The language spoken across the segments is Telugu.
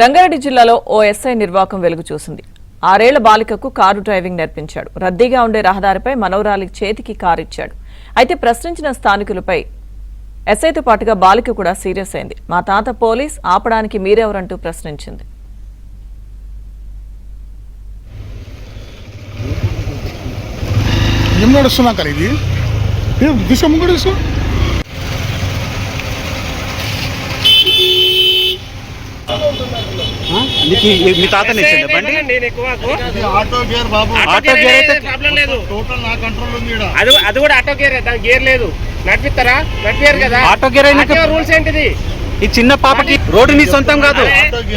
రంగారెడ్డి జిల్లాలో ఓ ఎస్ఐ నిర్వాకం వెలుగు చూసింది. 6 ఏళ్ల బాలికకు కారు డ్రైవింగ్ నేర్పించాడు. రద్దీగా ఉండే రహదారిపై మనవరాలి చేతికి కారు ఇచ్చాడు. అయితే ప్రశ్నించిన స్థానికులపై ఎస్ఐతో పాటుగా బాలిక కూడా సీరియస్ అయింది. మా తాత పోలీస్, ఆపడానికి మీరెవరంటూ ప్రశ్నించింది. మీ తాతని ఇచ్చిండు బండి. ఆటో గేర్ బాబు, ఆటో గేర్ అయితే ప్రాబ్లం లేదు. టోటల్ నా కంట్రోల్ ఉంది. అది కూడా ఆటో గేర్, దాని గేర్ లేదు. నడిపిస్తారా? నడిపారు కదా. ఆటో గేర్ అయినా రూల్స్ ఏంటిది? ఈ చిన్న పాపకి రోడ్డు నీ సొంతం కాదు.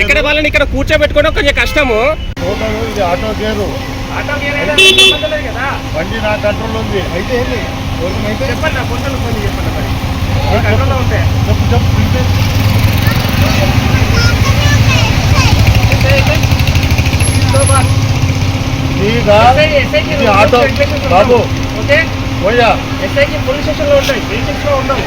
ఇక్కడ వాళ్ళని ఇక్కడ కూర్చోబెట్టుకోవడం కొంచెం కష్టము. టోటల్ ఇది ఆటో గేరు. ఆటో గేర్ అయినా ఇబ్బంది లేదు కదా. బండి నా కంట్రోల్ ఉంది. అయితే ఏంది? చెప్పండి, నా పొందలు కొన్ని చెప్పండి. మరి మీ కంట్రోల్లో ఉంటే చెప్పు చెప్పు. ఆటో బాబు ఓకే, పోయా ఎస్ఐకి పోలీస్ స్టేషన్ లో ఉంటాయి, వెహికల్స్ లో ఉండవు.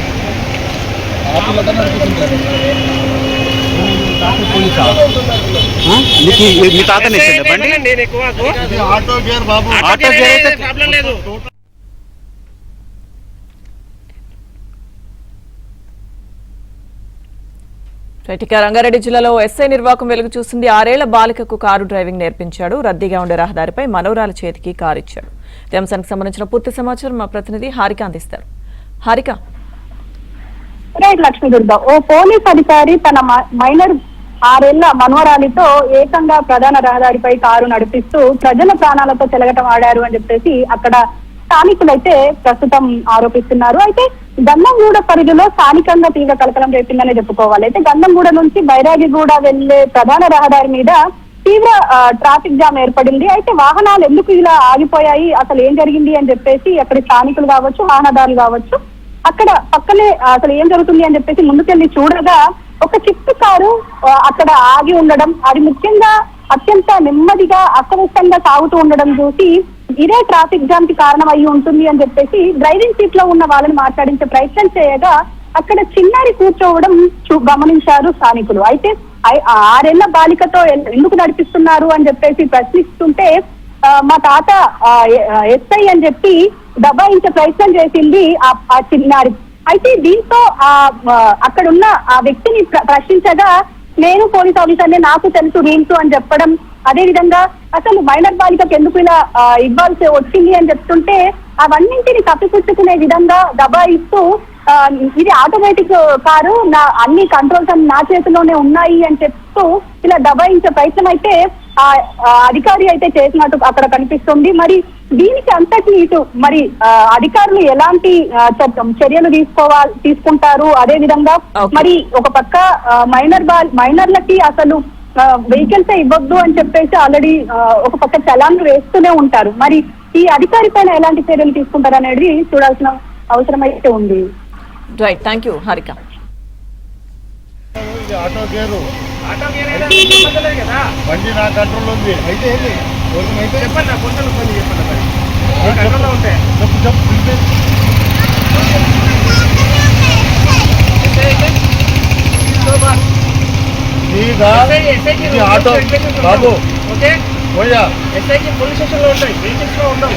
మీ తాతని ఇచ్చిండు బండి. నేను ఎక్కువ ఆటో గేర్ బాబు, ఆటో గేర్ అయితే ప్రాబ్లం లేదు. ఇక రంగారెడ్డి జిల్లాలో ఎస్ఐ నిర్వాకం వెలుగు చూసింది. 6 ఏళ్ల బాలికకు కారు డ్రైవింగ్ నేర్పించాడు. రద్దీగా ఉండే రహదారిపై మనవరాలి చేతికి కారు ఇచ్చాడు. ఈ అంశానికి సంబంధించిన పూర్తి సమాచారం మా ప్రతినిధి హారిక అందిస్తారు. హారిక. లక్ష్మీదుర్గ, ఓ పోలీస్ అధికారి తన మైనర్ 6 ఏళ్ల మనవరాలితో ఏకంగా ప్రధాన రహదారిపై కారు నడిపిస్తూ ప్రజల ప్రాణాలతో చెలగటం ఆడారు అని చెప్పేసి అక్కడ స్థానికులైతే ప్రస్తుతం ఆరోపిస్తున్నారు. అయితే గంధంగూడ పరిధిలో స్థానికంగా తీవ్ర కలకలం రేపిందనే చెప్పుకోవాలి. అయితే గంధంగూడ నుంచి బైరాగిగూడ వెళ్లే ప్రధాన రహదారి మీద తీవ్ర ట్రాఫిక్ జామ్ ఏర్పడింది. అయితే వాహనాలు ఎందుకు ఇలా ఆగిపోయాయి, అసలు ఏం జరిగింది అని చెప్పేసి అక్కడి స్థానికులు కావచ్చు, వాహనదారులు కావచ్చు, అక్కడ పక్కనే అసలు ఏం జరుగుతుంది అని చెప్పేసి ముందుకెళ్లి చూడగా ఒక చిక్కు కారు అక్కడ ఆగి ఉండడం, అది ముఖ్యంగా అత్యంత నెమ్మదిగా అస్తవ్యస్తంగా సాగుతూ ఉండడం చూసి ఇదే ట్రాఫిక్ జామ్ కి కారణం అయ్యి ఉంటుంది అని చెప్పేసి డ్రైవింగ్ సీట్ లో ఉన్న వాళ్ళని మాట్లాడించే ప్రయత్నం చేయగా అక్కడ చిన్నారి కూర్చోవడం గమనించారు స్థానికులు. అయితే 6 ఏళ్ల బాలికతో ఎందుకు నడిపిస్తున్నారు అని చెప్పేసి ప్రశ్నిస్తుంటే మా తాత ఎస్ఐ అని చెప్పి దబాయించే ప్రయత్నం చేసింది ఆ చిన్నారి. అయితే దీంతో అక్కడున్న ఆ వ్యక్తిని ప్రశ్నించగా నేను పోలీస్ ఆఫీసర్ని, నాకు తెలుసు రూల్స్ అని చెప్పడం, అదే విధంగా అసలు మైనర్ బాలికకు ఎందుకు ఇలా ఇవ్వాల్సి వచ్చింది అని చెప్తుంటే అవన్నింటిని కప్పిపుచ్చుకునే విధంగా దబాయిస్తూ ఇది ఆటోమేటిక్ కారు, నా అన్ని కంట్రోల్స్ నా చేతిలోనే ఉన్నాయి అని చెప్తూ ఇలా దబాయించే ప్రయత్నం అయితే అధికారి అయితే చేసినట్టు అక్కడ కనిపిస్తుంది. మరి దీనికి అంతటి ఇటు మరి అధికారులు ఎలాంటి చర్యలు తీసుకుంటారు, అదే విధంగా మరి ఒక పక్క మైనర్లకి అసలు వెహికల్స్ ఇవ్వద్దు అని చెప్పేసి ఆల్రెడీ ఒక పక్క చలాన్లు వేస్తూనే ఉంటారు. మరి ఈ అధికారి పైన ఎలాంటి చర్యలు తీసుకుంటారు అనేది చూడాల్సిన అవసరం అయితే ఉంది. Right, thank you Harika. Auto gear. Auto gear అయినా ఇబ్బంది లేదు కదా. బండి నా కంట్రోల్ ఉంది. అయితే ఏంది? చెప్పండి, నా పొందలు కొన్ని చెప్పండి. మరి మీ కంట్రోల్లో ఉంటే చెప్పు చెప్పు. ఆటో బాబు ఓకే, పోయా ఎస్ఐకి పోలీస్ స్టేషన్ లో ఉంటాయి, వెహికల్స్ లో ఉండవు.